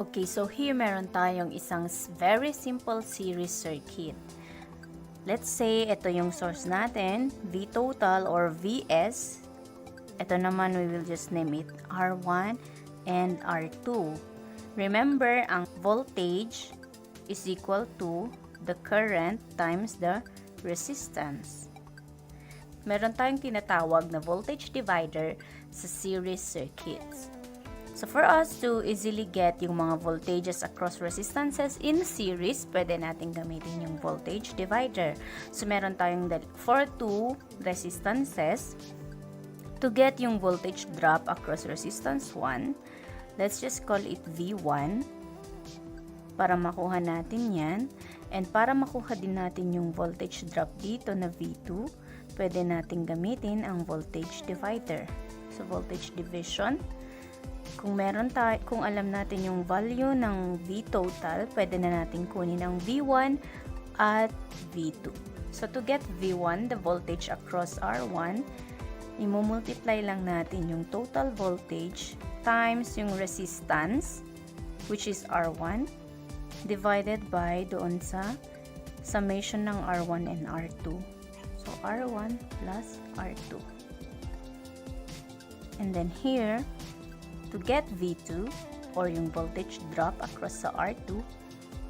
Okay, so here meron tayong isang very simple series circuit. Let's say, ito yung source natin, V total or Vs. Ito naman, we will just name it R1 and R2. Remember, ang voltage is equal to the current times the resistance. Meron tayong tinatawag na voltage divider sa series circuits. So for us to easily get yung mga voltages across resistances in series, pwede natin gamitin yung voltage divider. So meron tayong for two resistances, to get yung voltage drop across resistance 1, let's just call it V1 para makuha natin yan. And para makuha din natin yung voltage drop dito na V2, pwede natin gamitin ang voltage divider. So voltage division, kung alam natin yung value ng V total, pwede na natin kunin ang V1 at V2. So to get V1, the voltage across R1, i-multiply lang natin yung total voltage times yung resistance, which is R1, divided by doon sa summation ng R1 and R2. So R1 plus R2. And then here, to get V2 or yung voltage drop across sa R2,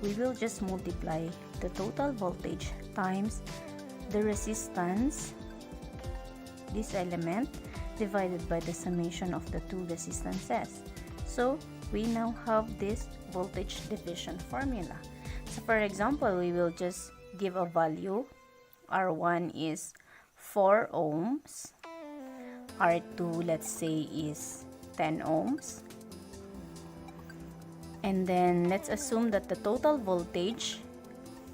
we will just multiply the total voltage times the resistance, this element, divided by the summation of the two resistances. So we now have this voltage division formula. So for example, we will just give a value. R1 is 4 ohms. R2, let's say, is 10 ohms. And then let's assume that the total voltage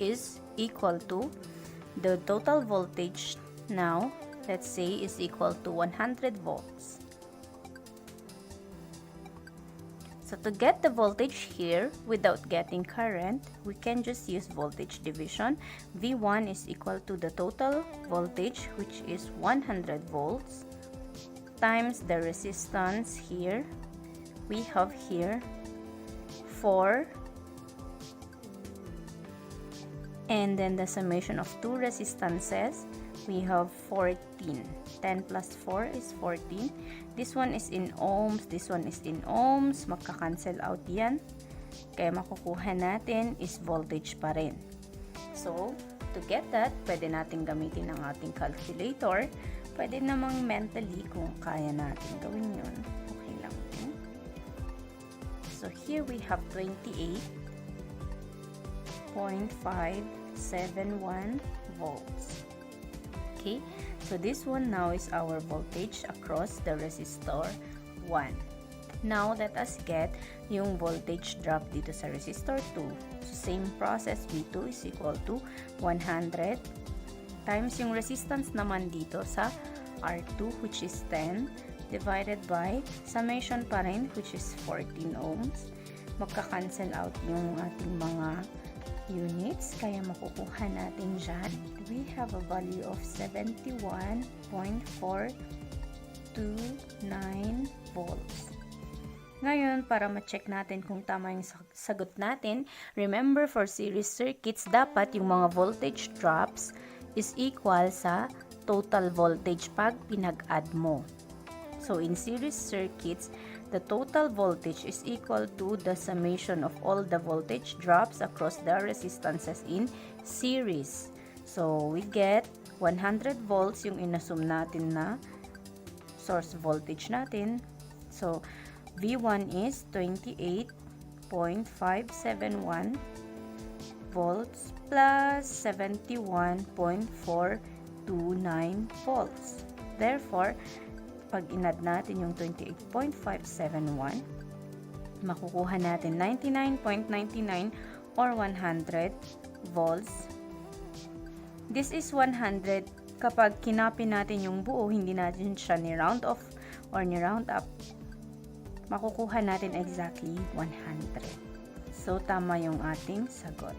is equal to the total voltage now, let's say, is equal to 100 volts. So to get the voltage here without getting current, we can just use voltage division. V1 is equal to the total voltage, which is 100 volts, times the resistance here. We have here 4, and then the summation of two resistances, we have 14. 10 plus 4 is 14. This one is in ohms, this one is in ohms. Magka-cancel out yan. Kaya makukuha natin is voltage pa rin. So, to get that, pwede natin gamitin ang ating calculator. Pwede namang mentally kung kaya natin gawin yun. Okay lang din. So, here we have 28.571 volts. Okay, so this one now is our voltage across the resistor 1. Now, let us get yung voltage drop dito sa resistor 2. So, same process, V2 is equal to 100 times yung resistance naman dito sa R2, which is 10, divided by summation pa rin, which is 14 ohms. Magka-cancel out yung ating mga units, kaya makukuha natin dyan. We have a value of 71.429 volts. Ngayon, para ma-check natin kung tama yung sagot natin, remember, for series circuits, dapat yung mga voltage drops is equal sa total voltage pag pinag-add mo. So, in series circuits, the total voltage is equal to the summation of all the voltage drops across the resistances in series. So, we get 100 volts yung inassume natin na source voltage natin. So, V1 is 28.571 volts plus 71.429 volts. Therefore, pag inad natin yung 28.571, makukuha natin 99.99 or 100 volts. This is 100 kapag kinopy natin yung buo, hindi natin siya ni-round off or ni-round up, makukuha natin exactly 100. So, tama yung ating sagot.